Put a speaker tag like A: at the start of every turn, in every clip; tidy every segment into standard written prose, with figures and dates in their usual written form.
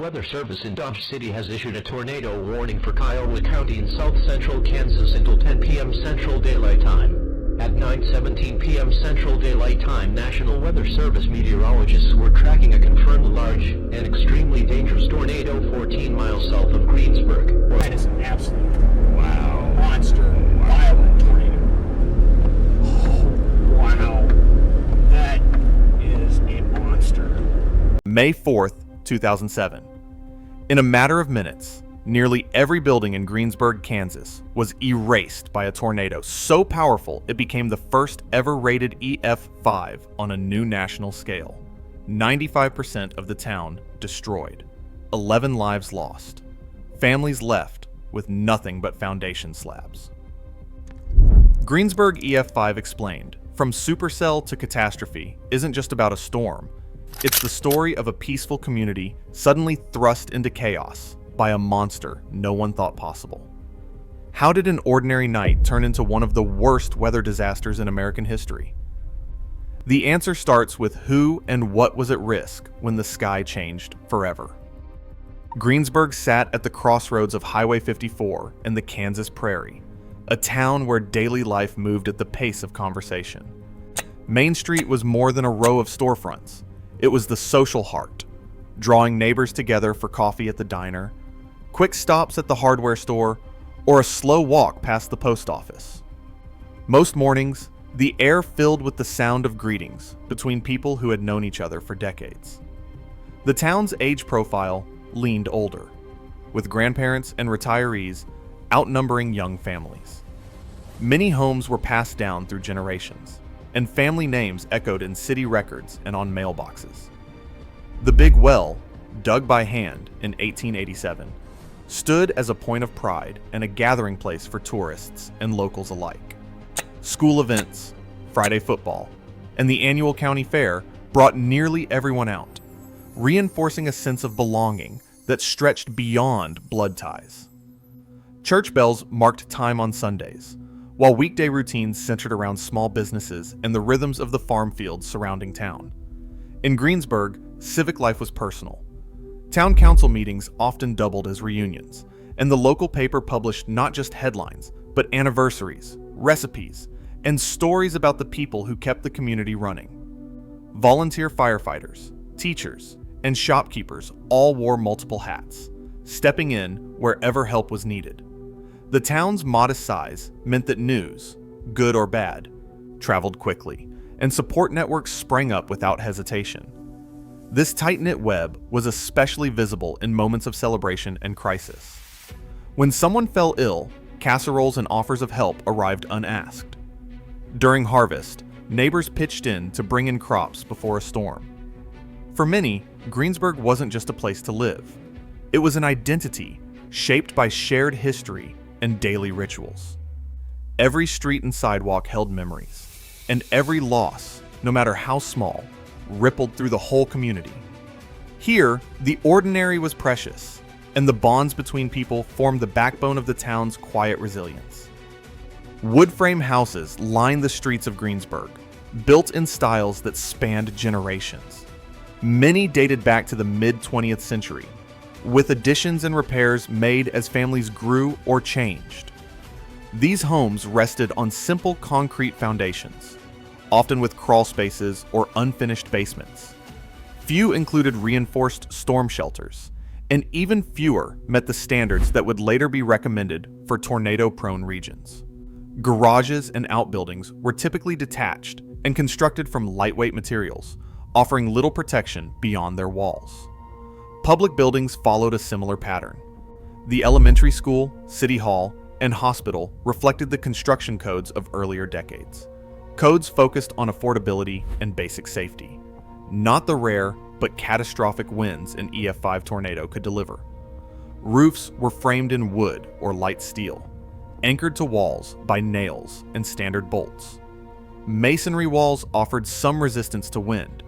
A: Weather Service in Dodge City has issued a tornado warning for Kiowa County in south-central Kansas until 10 p.m. Central Daylight Time. At 9:17 p.m. Central Daylight Time, National Weather Service meteorologists were tracking a confirmed large and extremely dangerous tornado 14 miles south of Greensburg.
B: That is an absolute monster, violent tornado. Oh, wow. That is a monster.
C: May 4th, 2007. In a matter of minutes, nearly every building in Greensburg, Kansas was erased by a tornado so powerful it became the first ever rated EF5 on a new national scale. 95% of the town destroyed. 11 lives lost. Families left with nothing but foundation slabs. Greensburg EF5 explained, from supercell to catastrophe isn't just about a storm. It's the story of a peaceful community suddenly thrust into chaos by a monster no one thought possible. How did an ordinary night turn into one of the worst weather disasters in American history? The answer starts with who and what was at risk when the sky changed forever. Greensburg sat at the crossroads of Highway 54 and the Kansas Prairie, a town where daily life moved at the pace of conversation. Main Street was more than a row of storefronts. It was the social heart, drawing neighbors together for coffee at the diner, quick stops at the hardware store, or a slow walk past the post office. Most mornings, the air filled with the sound of greetings between people who had known each other for decades. The town's age profile leaned older, with grandparents and retirees outnumbering young families. Many homes were passed down through generations, and family names echoed in city records and on mailboxes. The Big Well, dug by hand in 1887, stood as a point of pride and a gathering place for tourists and locals alike. School events, Friday football, and the annual county fair brought nearly everyone out, reinforcing a sense of belonging that stretched beyond blood ties. Church bells marked time on Sundays, while weekday routines centered around small businesses and the rhythms of the farm fields surrounding town. In Greensburg, civic life was personal. Town council meetings often doubled as reunions, and the local paper published not just headlines, but anniversaries, recipes, and stories about the people who kept the community running. Volunteer firefighters, teachers, and shopkeepers all wore multiple hats, stepping in wherever help was needed. The town's modest size meant that news, good or bad, traveled quickly, and support networks sprang up without hesitation. This tight-knit web was especially visible in moments of celebration and crisis. When someone fell ill, casseroles and offers of help arrived unasked. During harvest, neighbors pitched in to bring in crops before a storm. For many, Greensburg wasn't just a place to live. It was an identity shaped by shared history and daily rituals. Every street and sidewalk held memories, and every loss, no matter how small, rippled through the whole community. Here, the ordinary was precious, and the bonds between people formed the backbone of the town's quiet resilience. Wood frame houses lined the streets of Greensburg, built in styles that spanned generations. Many dated back to the mid-20th century, with additions and repairs made as families grew or changed. These homes rested on simple concrete foundations, often with crawl spaces or unfinished basements. Few included reinforced storm shelters, and even fewer met the standards that would later be recommended for tornado-prone regions. Garages and outbuildings were typically detached and constructed from lightweight materials, offering little protection beyond their walls. Public buildings followed a similar pattern. The elementary school, city hall, and hospital reflected the construction codes of earlier decades. Codes focused on affordability and basic safety, not the rare but catastrophic winds an EF5 tornado could deliver. Roofs were framed in wood or light steel, anchored to walls by nails and standard bolts. Masonry walls offered some resistance to wind,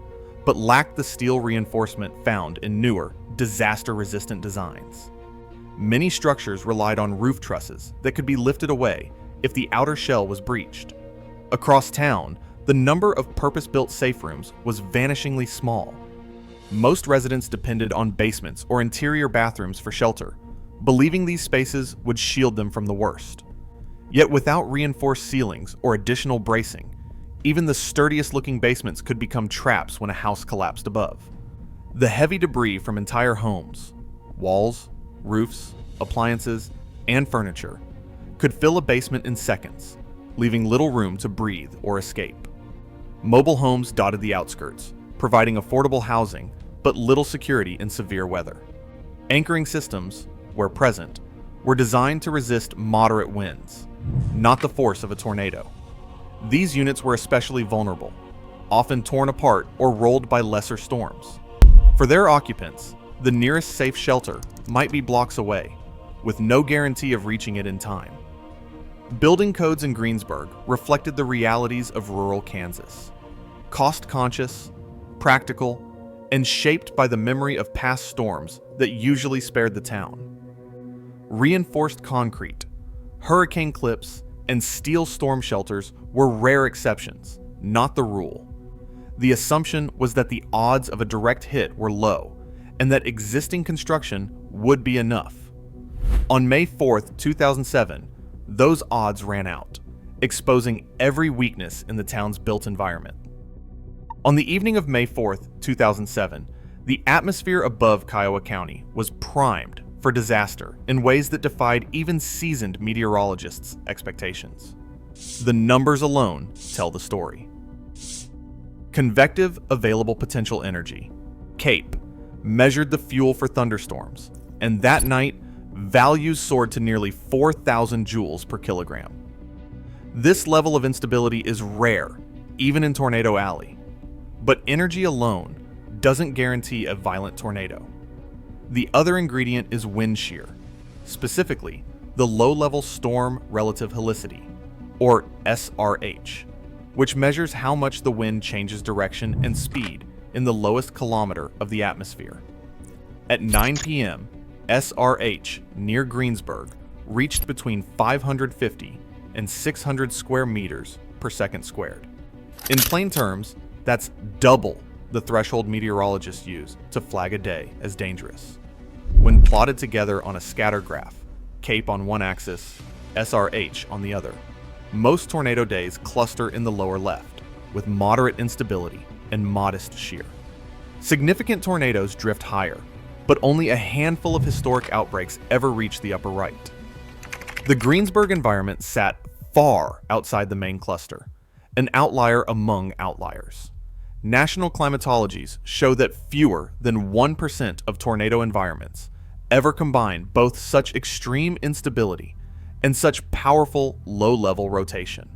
C: but lacked the steel reinforcement found in newer, disaster-resistant designs. Many structures relied on roof trusses that could be lifted away if the outer shell was breached. Across town, the number of purpose-built safe rooms was vanishingly small. Most residents depended on basements or interior bathrooms for shelter, believing these spaces would shield them from the worst. Yet without reinforced ceilings or additional bracing, even the sturdiest looking basements could become traps when a house collapsed above. The heavy debris from entire homes, walls, roofs, appliances, and furniture could fill a basement in seconds, leaving little room to breathe or escape. Mobile homes dotted the outskirts, providing affordable housing but little security in severe weather. Anchoring systems, where present, were designed to resist moderate winds, not the force of a tornado. These units were especially vulnerable, often torn apart or rolled by lesser storms. For their occupants, the nearest safe shelter might be blocks away, with no guarantee of reaching it in time. Building codes in Greensburg reflected the realities of rural Kansas. Cost-conscious, practical, and shaped by the memory of past storms that usually spared the town. Reinforced concrete, hurricane clips, and steel storm shelters were rare exceptions, not the rule. The assumption was that the odds of a direct hit were low, and that existing construction would be enough. On May 4th, 2007, those odds ran out, exposing every weakness in the town's built environment. On the evening of May 4th, 2007, the atmosphere above Kiowa County was primed for disaster in ways that defied even seasoned meteorologists' expectations. The numbers alone tell the story. Convective Available Potential Energy, CAPE, measured the fuel for thunderstorms, and that night, values soared to nearly 4,000 joules per kilogram. This level of instability is rare, even in Tornado Alley. But energy alone doesn't guarantee a violent tornado. The other ingredient is wind shear, specifically the low-level storm relative helicity, or SRH, which measures how much the wind changes direction and speed in the lowest kilometer of the atmosphere. At 9 p.m., SRH near Greensburg reached between 550 and 600 square meters per second squared. In plain terms, that's double the threshold meteorologists use to flag a day as dangerous. When plotted together on a scatter graph, CAPE on one axis, SRH on the other, most tornado days cluster in the lower left, with moderate instability and modest shear. Significant tornadoes drift higher, but only a handful of historic outbreaks ever reach the upper right. The Greensburg environment sat far outside the main cluster, an outlier among outliers. National climatologies show that fewer than 1% of tornado environments ever combine both such extreme instability and such powerful low-level rotation.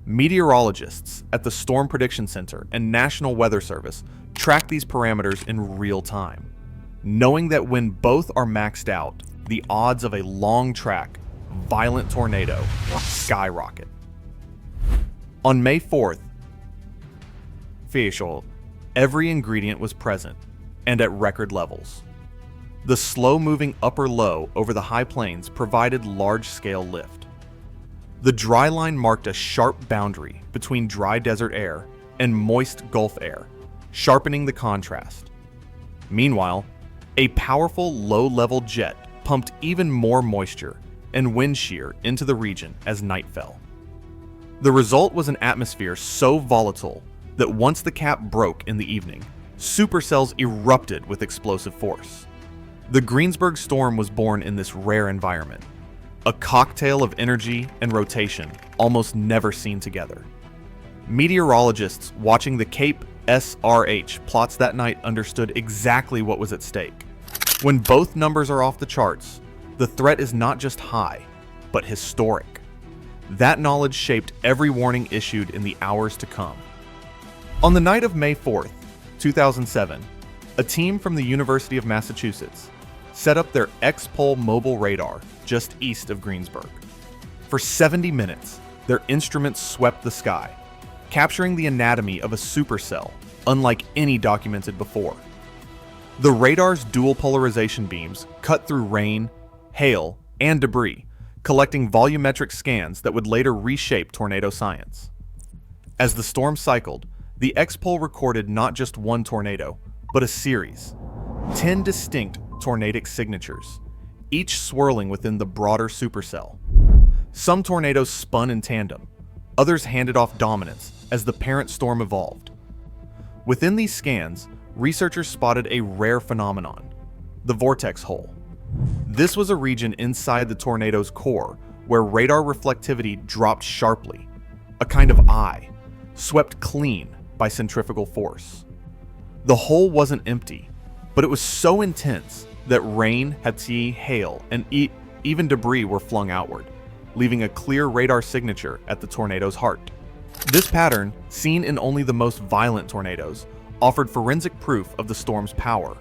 C: Meteorologists at the Storm Prediction Center and National Weather Service track these parameters in real time, knowing that when both are maxed out, the odds of a long-track, violent tornado skyrocket. On May 4th, every ingredient was present and at record levels. The slow-moving upper low over the high plains provided large-scale lift. The dry line marked a sharp boundary between dry desert air and moist Gulf air, sharpening the contrast. Meanwhile, a powerful low-level jet pumped even more moisture and wind shear into the region as night fell. The result was an atmosphere so volatile that once the cap broke in the evening, supercells erupted with explosive force. The Greensburg storm was born in this rare environment, a cocktail of energy and rotation almost never seen together. Meteorologists watching the CAPE SRH plots that night understood exactly what was at stake. When both numbers are off the charts, the threat is not just high, but historic. That knowledge shaped every warning issued in the hours to come. On the night of May 4th, 2007, a team from the University of Massachusetts set up their X-Pole mobile radar just east of Greensburg. For 70 minutes, their instruments swept the sky, capturing the anatomy of a supercell unlike any documented before. The radar's dual polarization beams cut through rain, hail, and debris, collecting volumetric scans that would later reshape tornado science. As the storm cycled, the X-Pole recorded not just one tornado, but a series. 10 distinct tornadic signatures, each swirling within the broader supercell. Some tornadoes spun in tandem, others handed off dominance as the parent storm evolved. Within these scans, researchers spotted a rare phenomenon, the vortex hole. This was a region inside the tornado's core where radar reflectivity dropped sharply, a kind of eye, swept clean by centrifugal force. The hole wasn't empty, but it was so intense that rain, hail, and even debris were flung outward, leaving a clear radar signature at the tornado's heart. This pattern, seen in only the most violent tornadoes, offered forensic proof of the storm's power.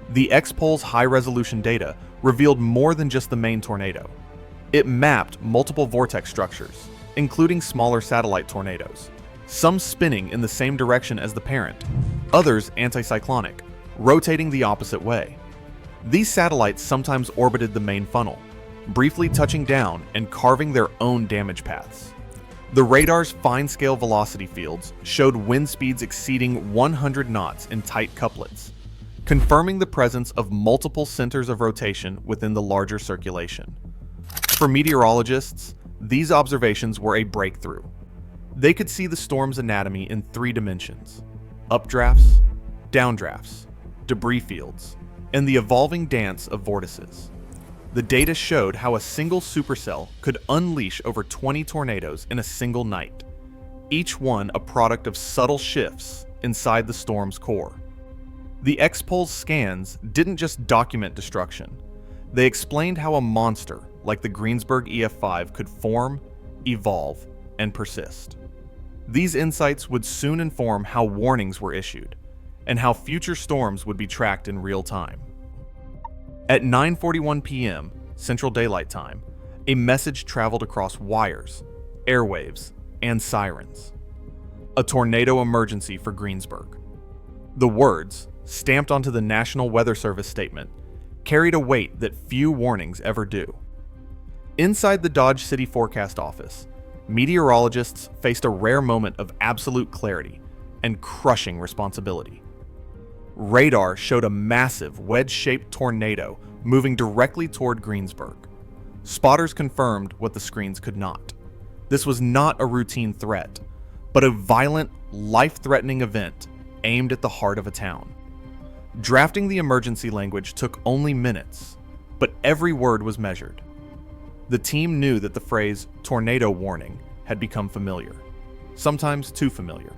C: The X-Pole's high-resolution data revealed more than just the main tornado. It mapped multiple vortex structures, including smaller satellite tornadoes, some spinning in the same direction as the parent, others anticyclonic, rotating the opposite way. These satellites sometimes orbited the main funnel, briefly touching down and carving their own damage paths. The radar's fine-scale velocity fields showed wind speeds exceeding 100 knots in tight couplets, confirming the presence of multiple centers of rotation within the larger circulation. For meteorologists, these observations were a breakthrough. They could see the storm's anatomy in 3 dimensions: updrafts, downdrafts, debris fields, and the evolving dance of vortices. The data showed how a single supercell could unleash over 20 tornadoes in a single night, each one a product of subtle shifts inside the storm's core. The X-Pole's scans didn't just document destruction, they explained how a monster like the Greensburg EF5 could form, evolve, and persist. These insights would soon inform how warnings were issued, and how future storms would be tracked in real time. At 9:41 p.m. Central Daylight Time, a message traveled across wires, airwaves, and sirens. A tornado emergency for Greensburg. The words, stamped onto the National Weather Service statement, carried a weight that few warnings ever do. Inside the Dodge City Forecast Office, meteorologists faced a rare moment of absolute clarity and crushing responsibility. Radar showed a massive wedge-shaped tornado moving directly toward Greensburg. Spotters confirmed what the screens could not. This was not a routine threat, but a violent, life-threatening event aimed at the heart of a town. Drafting the emergency language took only minutes, but every word was measured. The team knew that the phrase "tornado warning" had become familiar, sometimes too familiar.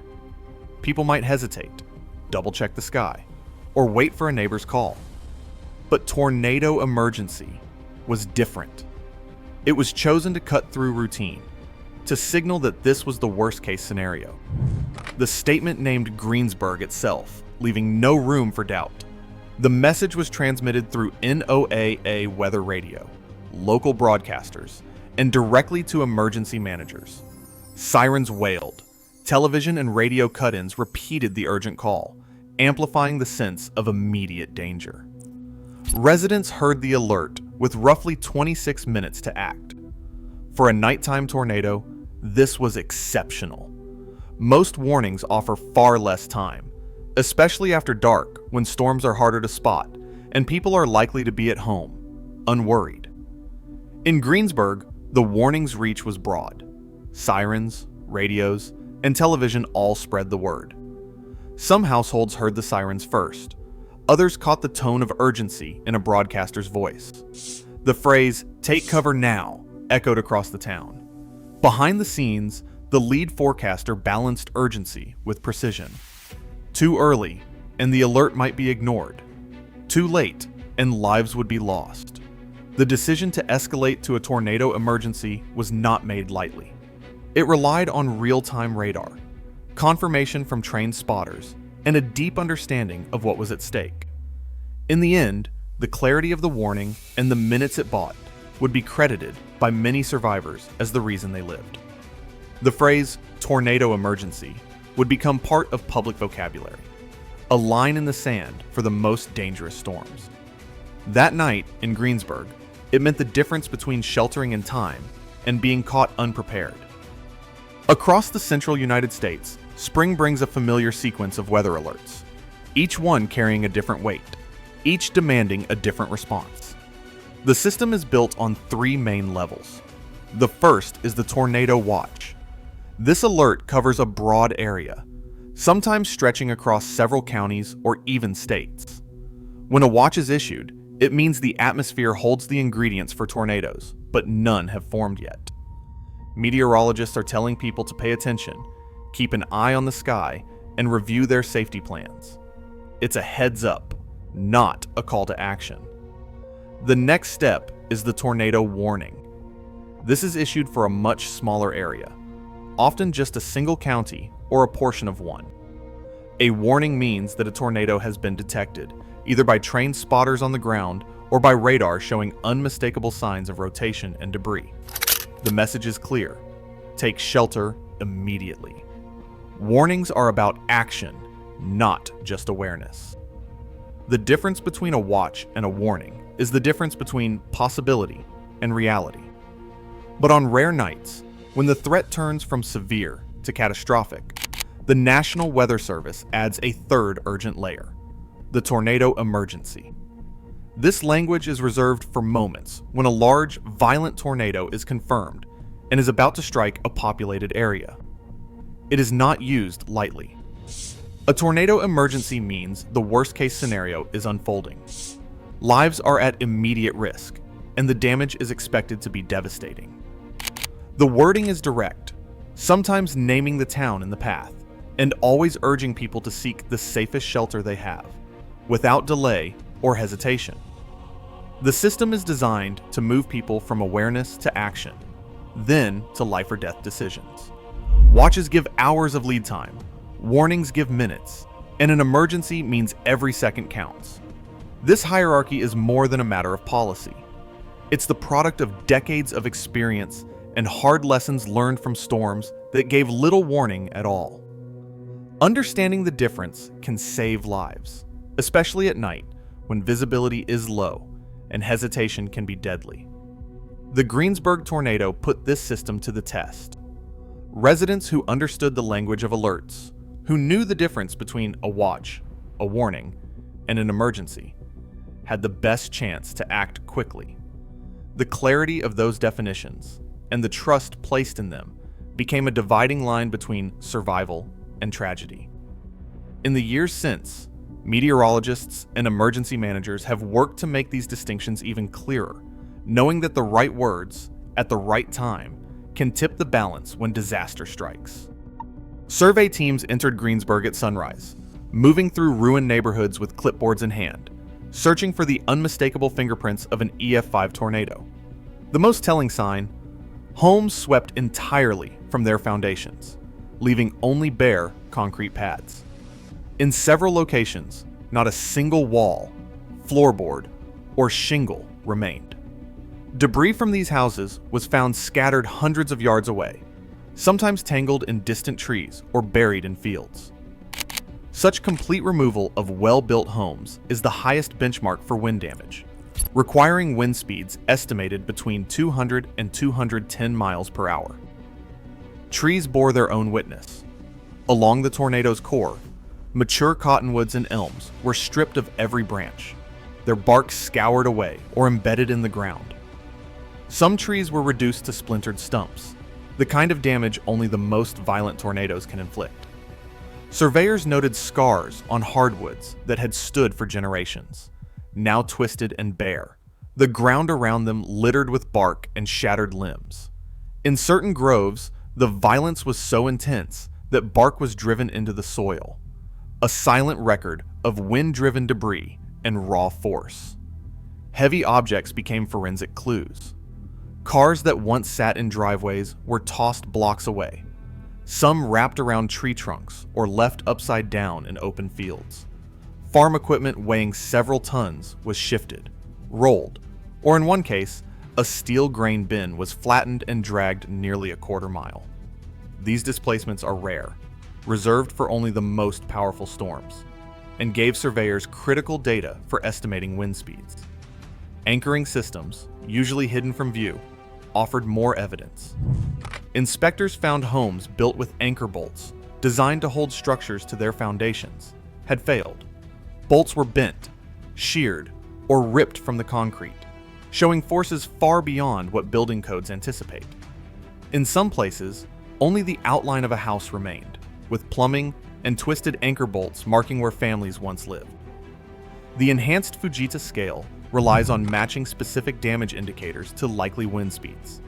C: People might hesitate, double-check the sky, or wait for a neighbor's call. But tornado emergency was different. It was chosen to cut through routine, to signal that this was the worst-case scenario. The statement named Greensburg itself, leaving no room for doubt. The message was transmitted through NOAA weather radio, local broadcasters, and directly to emergency managers. Sirens wailed. Television and radio cut-ins repeated the urgent call, amplifying the sense of immediate danger. Residents heard the alert with roughly 26 minutes to act. For a nighttime tornado, this was exceptional. Most warnings offer far less time, especially after dark when storms are harder to spot and people are likely to be at home, unworried. In Greensburg, the warning's reach was broad. Sirens, radios, and television all spread the word. Some households heard the sirens first. Others caught the tone of urgency in a broadcaster's voice. The phrase, "Take cover now," echoed across the town. Behind the scenes, the lead forecaster balanced urgency with precision. Too early, and the alert might be ignored. Too late, and lives would be lost. The decision to escalate to a tornado emergency was not made lightly. It relied on real-time radar, confirmation from trained spotters, and a deep understanding of what was at stake. In the end, the clarity of the warning and the minutes it bought would be credited by many survivors as the reason they lived. The phrase "tornado emergency" would become part of public vocabulary, a line in the sand for the most dangerous storms. That night in Greensburg, it meant the difference between sheltering in time and being caught unprepared. Across the central United States, spring brings a familiar sequence of weather alerts. each one carrying a different weight, each demanding a different response. The system is built on 3 main levels. The first is the Tornado Watch. This alert covers a broad area, sometimes stretching across several counties or even states. When a watch is issued, it means the atmosphere holds the ingredients for tornadoes, but none have formed yet. Meteorologists are telling people to pay attention, keep an eye on the sky, and review their safety plans. It's a heads up, not a call to action. The next step is the tornado warning. This is issued for a much smaller area, often just a single county or a portion of one. A warning means that a tornado has been detected, either by trained spotters on the ground or by radar showing unmistakable signs of rotation and debris. The message is clear: take shelter immediately. Warnings are about action, not just awareness. The difference between a watch and a warning is the difference between possibility and reality. But on rare nights, when the threat turns from severe to catastrophic, the National Weather Service adds a third urgent layer: the tornado emergency. This language is reserved for moments when a large, violent tornado is confirmed and is about to strike a populated area. It is not used lightly. A tornado emergency means the worst-case scenario is unfolding. Lives are at immediate risk, and the damage is expected to be devastating. The wording is direct, sometimes naming the town in the path, and always urging people to seek the safest shelter they have, without delay or hesitation. The system is designed to move people from awareness to action, then to life or death decisions. Watches give hours of lead time, warnings give minutes, and an emergency means every second counts. This hierarchy is more than a matter of policy. It's the product of decades of experience and hard lessons learned from storms that gave little warning at all. Understanding the difference can save lives, especially at night when visibility is low and hesitation can be deadly. The Greensburg tornado put this system to the test. Residents who understood the language of alerts, who knew the difference between a watch, a warning, and an emergency, had the best chance to act quickly. The clarity of those definitions and the trust placed in them became a dividing line between survival and tragedy. In the years since, meteorologists and emergency managers have worked to make these distinctions even clearer, knowing that the right words, at the right time, can tip the balance when disaster strikes. Survey teams entered Greensburg at sunrise, moving through ruined neighborhoods with clipboards in hand, searching for the unmistakable fingerprints of an EF5 tornado. The most telling sign: homes swept entirely from their foundations, leaving only bare concrete pads. In several locations, not a single wall, floorboard, or shingle remained. Debris from these houses was found scattered hundreds of yards away, sometimes tangled in distant trees or buried in fields. Such complete removal of well-built homes is the highest benchmark for wind damage, requiring wind speeds estimated between 200 and 210 miles per hour. Trees bore their own witness. Along the tornado's core, mature cottonwoods and elms were stripped of every branch, their bark scoured away or embedded in the ground. Some trees were reduced to splintered stumps, the kind of damage only the most violent tornadoes can inflict. Surveyors noted scars on hardwoods that had stood for generations, now twisted and bare, the ground around them littered with bark and shattered limbs. In certain groves, the violence was so intense that bark was driven into the soil, a silent record of wind-driven debris and raw force. Heavy objects became forensic clues. Cars that once sat in driveways were tossed blocks away, some wrapped around tree trunks or left upside down in open fields. Farm equipment weighing several tons was shifted, rolled, or in one case, a steel grain bin was flattened and dragged nearly a quarter mile. These displacements are rare, reserved for only the most powerful storms, and gave surveyors critical data for estimating wind speeds. Anchoring systems, usually hidden from view, offered more evidence. Inspectors found homes built with anchor bolts, designed to hold structures to their foundations, had failed, Bolts were bent, sheared, or ripped from the concrete, showing forces far beyond what building codes anticipate. In some places, only the outline of a house remained, with plumbing and twisted anchor bolts marking where families once lived. The enhanced Fujita scale relies on matching specific damage indicators to likely wind speeds.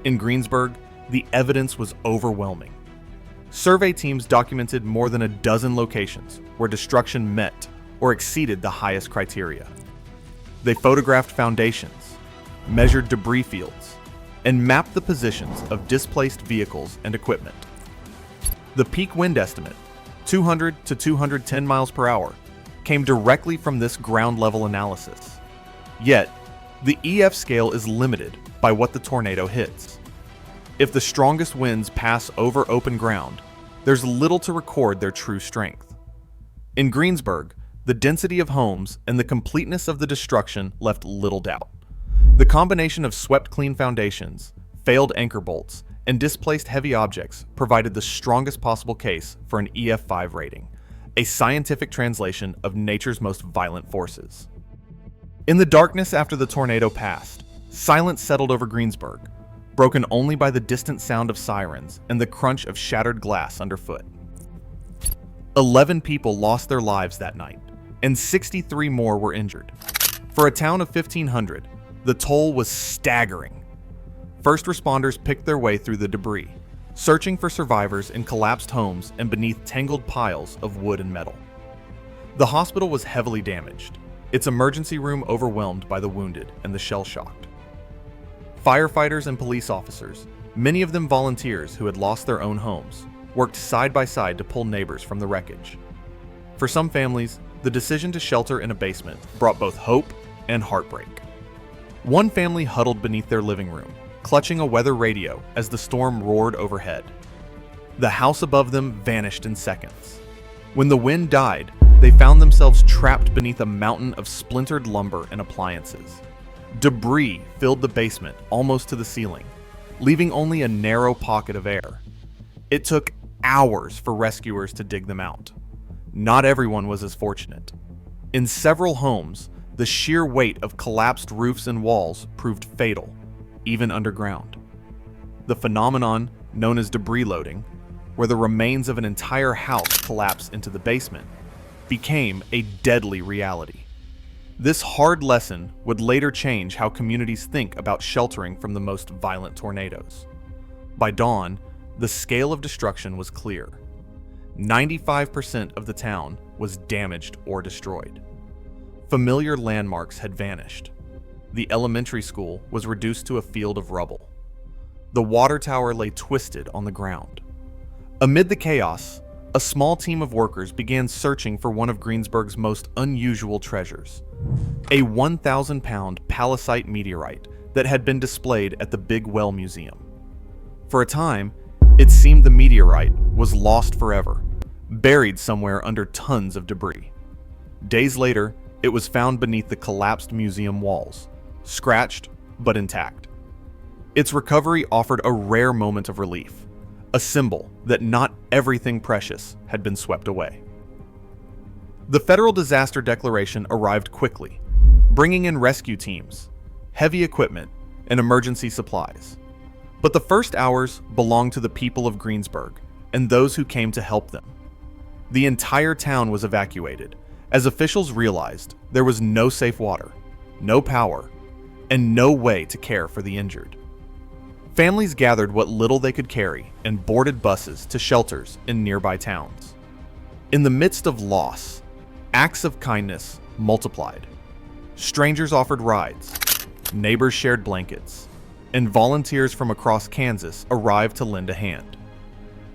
C: In Greensburg, the evidence was overwhelming. Survey teams documented more than a dozen locations where destruction met or exceeded the highest criteria. They photographed foundations, measured debris fields, and mapped the positions of displaced vehicles and equipment. The peak wind estimate, 200 to 210 miles per hour, came directly from this ground-level analysis. Yet, the EF scale is limited by what the tornado hits. If the strongest winds pass over open ground, there's little to record their true strength. In Greensburg, the density of homes and the completeness of the destruction left little doubt. The combination of swept-clean foundations, failed anchor bolts, and displaced heavy objects provided the strongest possible case for an EF5 rating, a scientific translation of nature's most violent forces. In the darkness after the tornado passed, silence settled over Greensburg, broken only by the distant sound of sirens and the crunch of shattered glass underfoot. 11 people lost their lives that night, and 63 more were injured. For a town of 1,500, the toll was staggering. First responders picked their way through the debris, searching for survivors in collapsed homes and beneath tangled piles of wood and metal. The hospital was heavily damaged, its emergency room overwhelmed by the wounded and the shell-shocked. Firefighters and police officers, many of them volunteers who had lost their own homes, worked side by side to pull neighbors from the wreckage. For some families, the decision to shelter in a basement brought both hope and heartbreak. One family huddled beneath their living room, clutching a weather radio as the storm roared overhead. The house above them vanished in seconds. When the wind died, they found themselves trapped beneath a mountain of splintered lumber and appliances. Debris filled the basement almost to the ceiling, leaving only a narrow pocket of air. It took hours for rescuers to dig them out. Not everyone was as fortunate. In several homes, the sheer weight of collapsed roofs and walls proved fatal, even underground. The phenomenon, known as debris loading, where the remains of an entire house collapse into the basement, became a deadly reality. This hard lesson would later change how communities think about sheltering from the most violent tornadoes. By dawn, the scale of destruction was clear. 95% of the town was damaged or destroyed. Familiar landmarks had vanished. The elementary school was reduced to a field of rubble. The water tower lay twisted on the ground. Amid the chaos, a small team of workers began searching for one of Greensburg's most unusual treasures, a 1,000-pound palisite meteorite that had been displayed at the Big Well Museum. For a time, it seemed the meteorite was lost forever, buried somewhere under tons of debris. Days later, it was found beneath the collapsed museum walls, scratched but intact. Its recovery offered a rare moment of relief, a symbol that not everything precious had been swept away. The federal disaster declaration arrived quickly, bringing in rescue teams, heavy equipment, and emergency supplies. But the first hours belonged to the people of Greensburg and those who came to help them. The entire town was evacuated, as officials realized there was no safe water, no power, and no way to care for the injured. Families gathered what little they could carry and boarded buses to shelters in nearby towns. In the midst of loss, acts of kindness multiplied. Strangers offered rides, neighbors shared blankets, and volunteers from across Kansas arrived to lend a hand.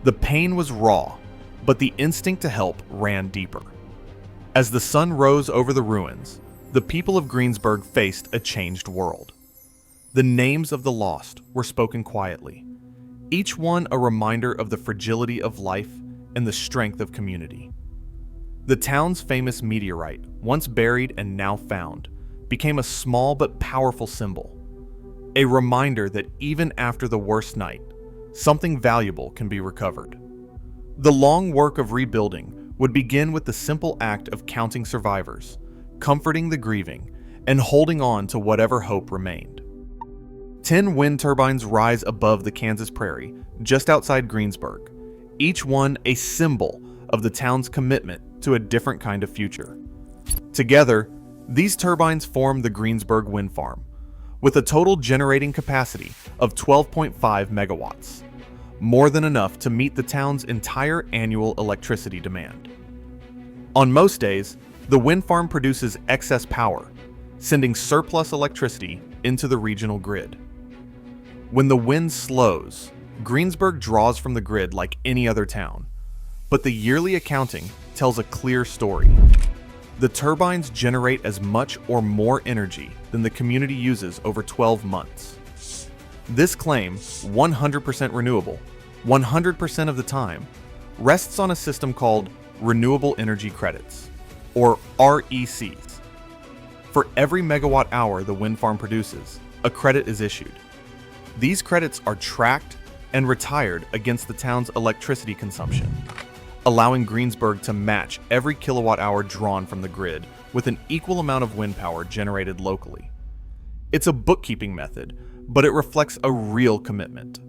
C: The pain was raw, but the instinct to help ran deeper. As the sun rose over the ruins, the people of Greensburg faced a changed world. The names of the lost were spoken quietly, each one a reminder of the fragility of life and the strength of community. The town's famous meteorite, once buried and now found, became a small but powerful symbol, a reminder that even after the worst night, something valuable can be recovered. The long work of rebuilding would begin with the simple act of counting survivors, comforting the grieving, and holding on to whatever hope remained. 10 wind turbines rise above the Kansas prairie, just outside Greensburg, each one a symbol of the town's commitment to a different kind of future. Together, these turbines form the Greensburg Wind Farm, with a total generating capacity of 12.5 megawatts, more than enough to meet the town's entire annual electricity demand. On most days, the wind farm produces excess power, sending surplus electricity into the regional grid. When the wind slows, Greensburg draws from the grid like any other town, but the yearly accounting tells a clear story. The turbines generate as much or more energy than the community uses over 12 months. This claim, 100% renewable, 100% of the time, rests on a system called Renewable Energy Credits, or RECs. For every megawatt hour the wind farm produces, a credit is issued. These credits are tracked and retired against the town's electricity consumption, allowing Greensburg to match every kilowatt hour drawn from the grid with an equal amount of wind power generated locally. It's a bookkeeping method, but it reflects a real commitment.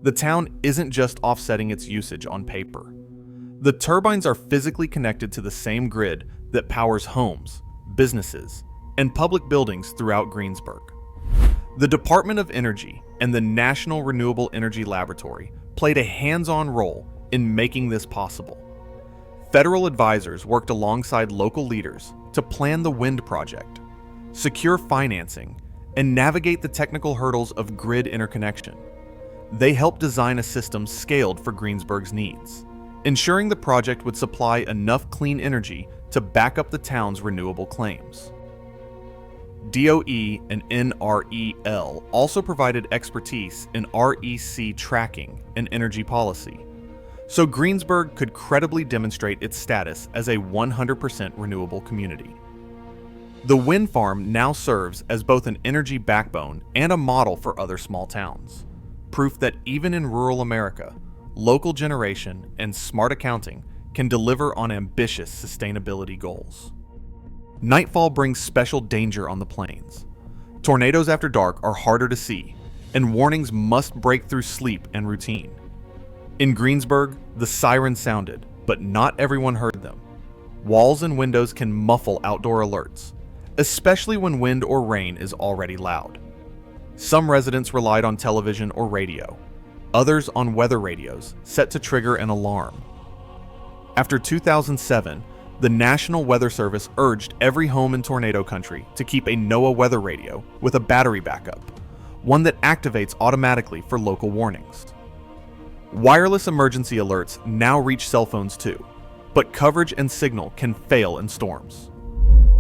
C: The town isn't just offsetting its usage on paper. The turbines are physically connected to the same grid that powers homes, businesses, and public buildings throughout Greensburg. The Department of Energy and the National Renewable Energy Laboratory played a hands-on role in making this possible. Federal advisors worked alongside local leaders to plan the wind project, secure financing, and navigate the technical hurdles of grid interconnection. They helped design a system scaled for Greensburg's needs, ensuring the project would supply enough clean energy to back up the town's renewable claims. DOE and NREL also provided expertise in REC tracking and energy policy, so Greensburg could credibly demonstrate its status as a 100% renewable community. The wind farm now serves as both an energy backbone and a model for other small towns, proof that even in rural America, local generation and smart accounting can deliver on ambitious sustainability goals. Nightfall brings special danger on the plains. Tornadoes after dark are harder to see, and warnings must break through sleep and routine. In Greensburg, the sirens sounded, but not everyone heard them. Walls and windows can muffle outdoor alerts, especially when wind or rain is already loud. Some residents relied on television or radio, others on weather radios set to trigger an alarm. After 2007, the National Weather Service urged every home in tornado country to keep a NOAA weather radio with a battery backup, one that activates automatically for local warnings. Wireless emergency alerts now reach cell phones too, but coverage and signal can fail in storms.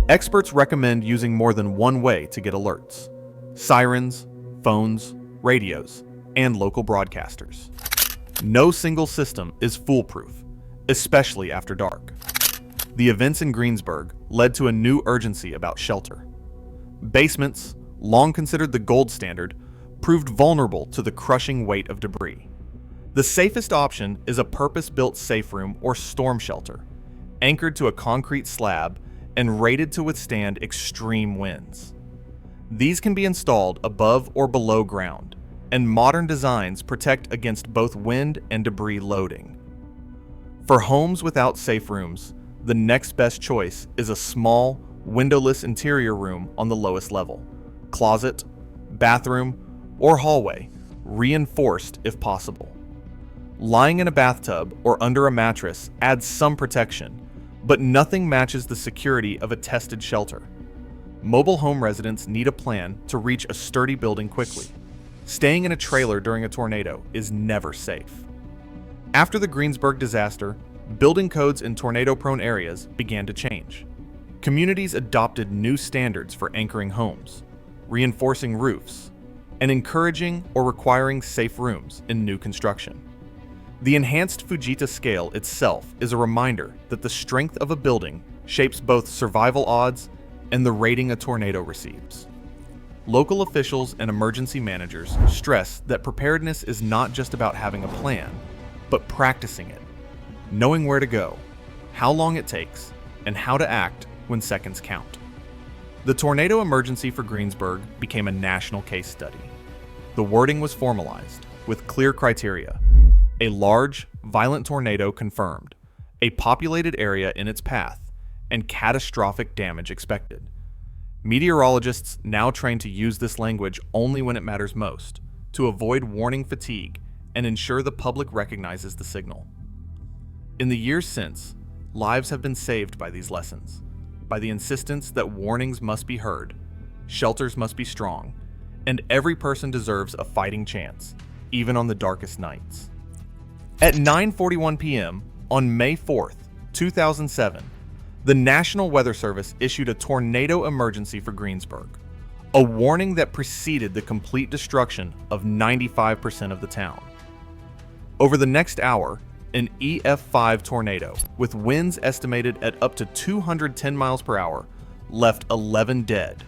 C: Experts recommend using more than one way to get alerts: sirens, phones, radios, and local broadcasters. No single system is foolproof, especially after dark. The events in Greensburg led to a new urgency about shelter. Basements, long considered the gold standard, proved vulnerable to the crushing weight of debris. The safest option is a purpose-built safe room or storm shelter, anchored to a concrete slab and rated to withstand extreme winds. These can be installed above or below ground, and modern designs protect against both wind and debris loading. For homes without safe rooms, the next best choice is a small, windowless interior room on the lowest level, closet, bathroom, or hallway, reinforced if possible. Lying in a bathtub or under a mattress adds some protection, but nothing matches the security of a tested shelter. Mobile home residents need a plan to reach a sturdy building quickly. Staying in a trailer during a tornado is never safe. After the Greensburg disaster, building codes in tornado-prone areas began to change. Communities adopted new standards for anchoring homes, reinforcing roofs, and encouraging or requiring safe rooms in new construction. The enhanced Fujita scale itself is a reminder that the strength of a building shapes both survival odds and the rating a tornado receives. Local officials and emergency managers stress that preparedness is not just about having a plan, but practicing it, knowing where to go, how long it takes, and how to act when seconds count. The tornado emergency for Greensburg became a national case study. The wording was formalized, with clear criteria. A large, violent tornado confirmed, a populated area in its path, and catastrophic damage expected. Meteorologists now train to use this language only when it matters most, to avoid warning fatigue and ensure the public recognizes the signal. In the years since, lives have been saved by these lessons, by the insistence that warnings must be heard, shelters must be strong, and every person deserves a fighting chance, even on the darkest nights. At 9:41 p.m. on May 4th, 2007, the National Weather Service issued a tornado emergency for Greensburg, a warning that preceded the complete destruction of 95% of the town. Over the next hour, an EF5 tornado, with winds estimated at up to 210 miles per hour, left 11 dead,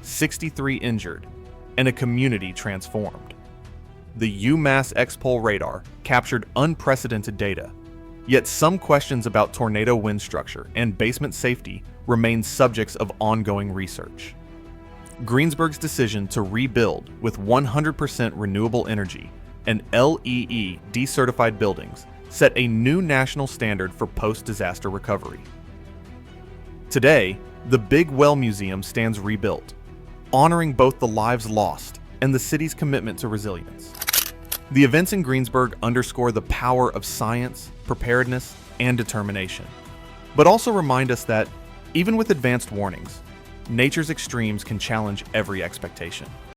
C: 63 injured, and a community transformed. The UMass X-Pol radar captured unprecedented data, yet some questions about tornado wind structure and basement safety remain subjects of ongoing research. Greensburg's decision to rebuild with 100% renewable energy and LEE decertified buildings set a new national standard for post-disaster recovery. Today, the Big Well Museum stands rebuilt, honoring both the lives lost and the city's commitment to resilience. The events in Greensburg underscore the power of science, preparedness, and determination, but also remind us that, even with advanced warnings, nature's extremes can challenge every expectation.